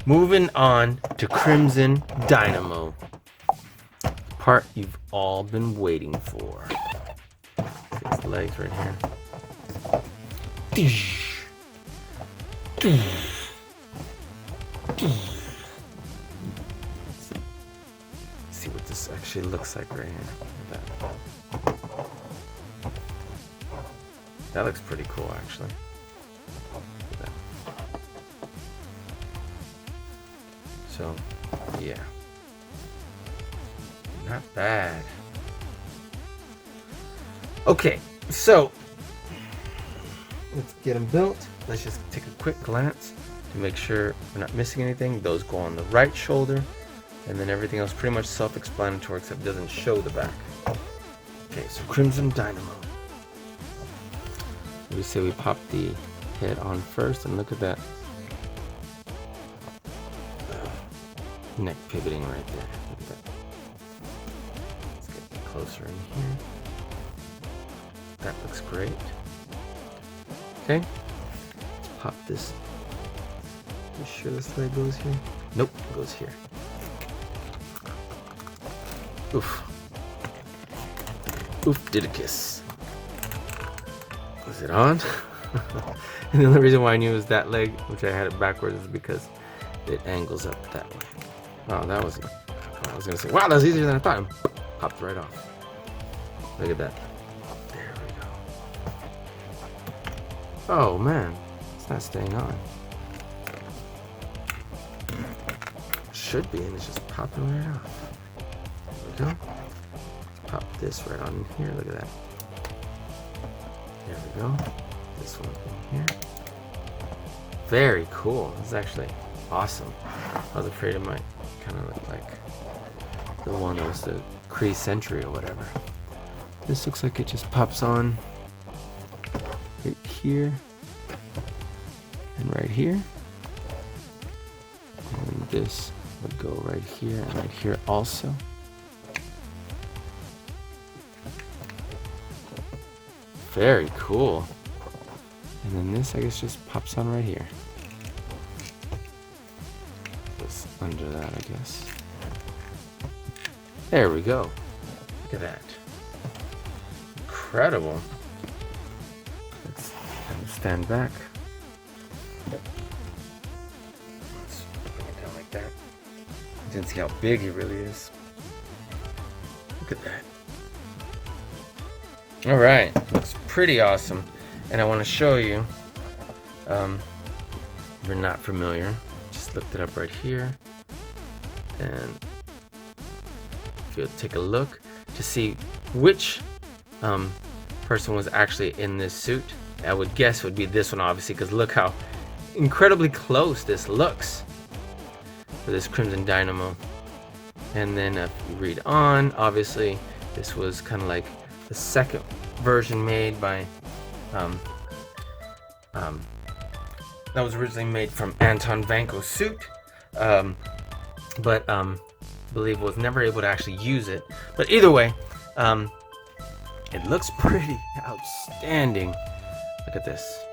Moving on to Crimson Dynamo. The part you've all been waiting for. His legs right here. See what this actually looks like right here. That looks pretty cool, actually. Look at that. So, yeah. Not bad. Okay, so let's get them built. Let's just take a quick glance to make sure we're not missing anything. Those go on the right shoulder, and then everything else pretty much self-explanatory except it doesn't show the back. Okay, so Crimson Dynamo. We say we pop the head on first, and look at that neck pivoting right there. Look at that. Let's get closer in here. That looks great. Okay, let's pop this. Are you sure this leg goes here? Nope, it goes here. Oof. Oof, did a kiss. Was it on? And the only reason why I knew it was that leg, which I had it backwards, is because it angles up that way. Oh, that was. I was gonna say, wow, that was easier than I thought. Popped right off. Look at that. There we go. Oh man, it's not staying on. Should be, and it's just popping right off. There we go. Let's pop this right on in here. Look at that. There we go. This one in here. Very cool. This is actually awesome. I was afraid it might kind of look like the one that was the Kree Sentry or whatever. This looks like it just pops on right here and right here. And this would go right here and right here also. Very cool. And then this, I guess, just pops on right here. Just under that, I guess. There we go. Look at that. Incredible. Let's kind of stand back. Let's bring it down like that. You can see how big he really is. Look at that. All right, looks pretty awesome. And I want to show you, if you're not familiar, just looked it up right here. And if you'll take a look to see which person was actually in this suit, I would guess would be this one, obviously, because look how incredibly close this looks for this Crimson Dynamo. And then if you read on, obviously, this was kind of like the second version made by that was originally made from Anton Vanko's suit, but I believe was never able to actually use it. But either way, it looks pretty outstanding. Look at this.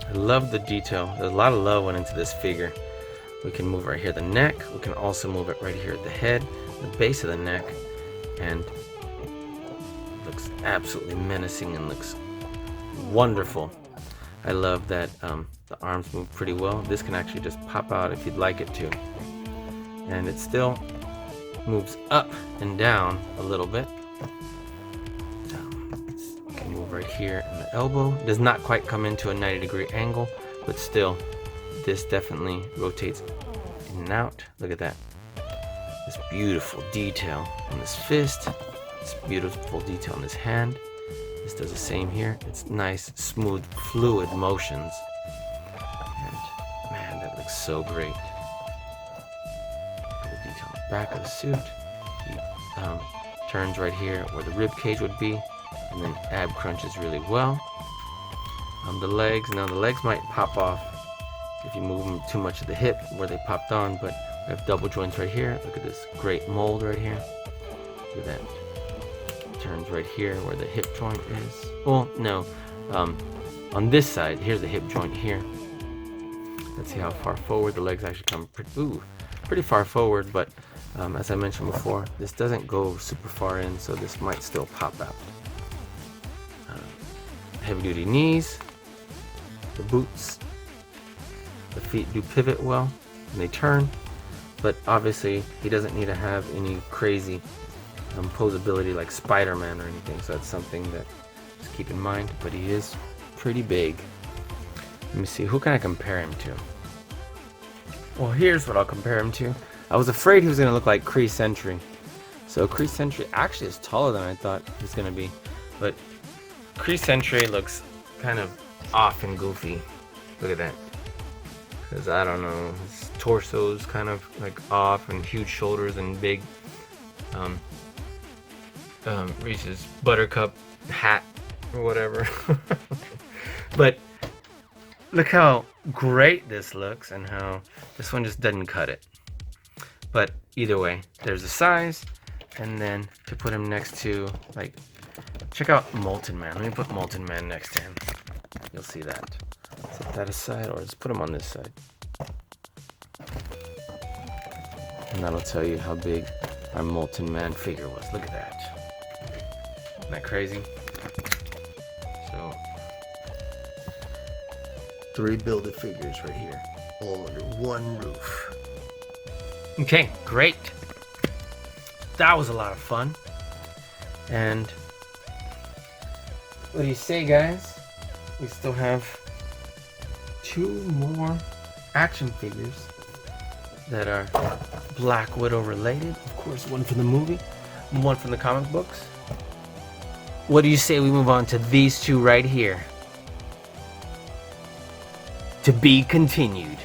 I love the detail. There's a lot of love went into this figure. We can move right here the neck. We can also move it right here at the head, the base of the neck, and looks absolutely menacing and looks wonderful. I love that the arms move pretty well. This can actually just pop out if you'd like it to, and it still moves up and down a little bit. You can move right here in the elbow. It does not quite come into a 90-degree angle, but still, this definitely rotates in and out. Look at that. This beautiful detail on this fist. This beautiful detail on this hand. This does the same here. It's nice, smooth, fluid motions. And man, that looks so great. The detail on the back of the suit. He turns right here where the rib cage would be, and then ab crunches really well. The legs, now the legs might pop off if you move them too much at the hip where they popped on, but we have double joints right here. Look at this great mold right here. Look at that. Turns right here where the hip joint is. Well, no, on this side, here's the hip joint here. Let's see how far forward the legs actually come. Pretty far forward, but as I mentioned before, this doesn't go super far in, so this might still pop out. Heavy duty knees, the boots, the feet do pivot well and they turn, but obviously he doesn't need to have any crazy posability like Spider-Man or anything, so that's something that just keep in mind. But he is pretty big. Let me see, who can I compare him to? Well, here's what I'll compare him to. I was afraid he was going to look like Kree Sentry. So Kree Sentry actually is taller than I thought he was going to be, but Kree Sentry looks kind of off and goofy. Look at that. Because I don't know, his torso's kind of like off and huge shoulders and big Reese's Buttercup hat or whatever. But look how great this looks and how this one just doesn't cut it. But either way, there's the size, and then to put him next to, like, check out Molten Man. Let me put Molten Man next to him. You'll see that. Set that aside, or let's put him on this side. And that'll tell you how big our Molten Man figure was. Look at that. Isn't that crazy? So, 3 build-a figures right here, all under one roof. Okay, great. That was a lot of fun. And what do you say, guys? We still have 2 more action figures that are Black Widow related. Of course, one from the movie, one from the comic books. What do you say we move on to these 2 right here? To be continued.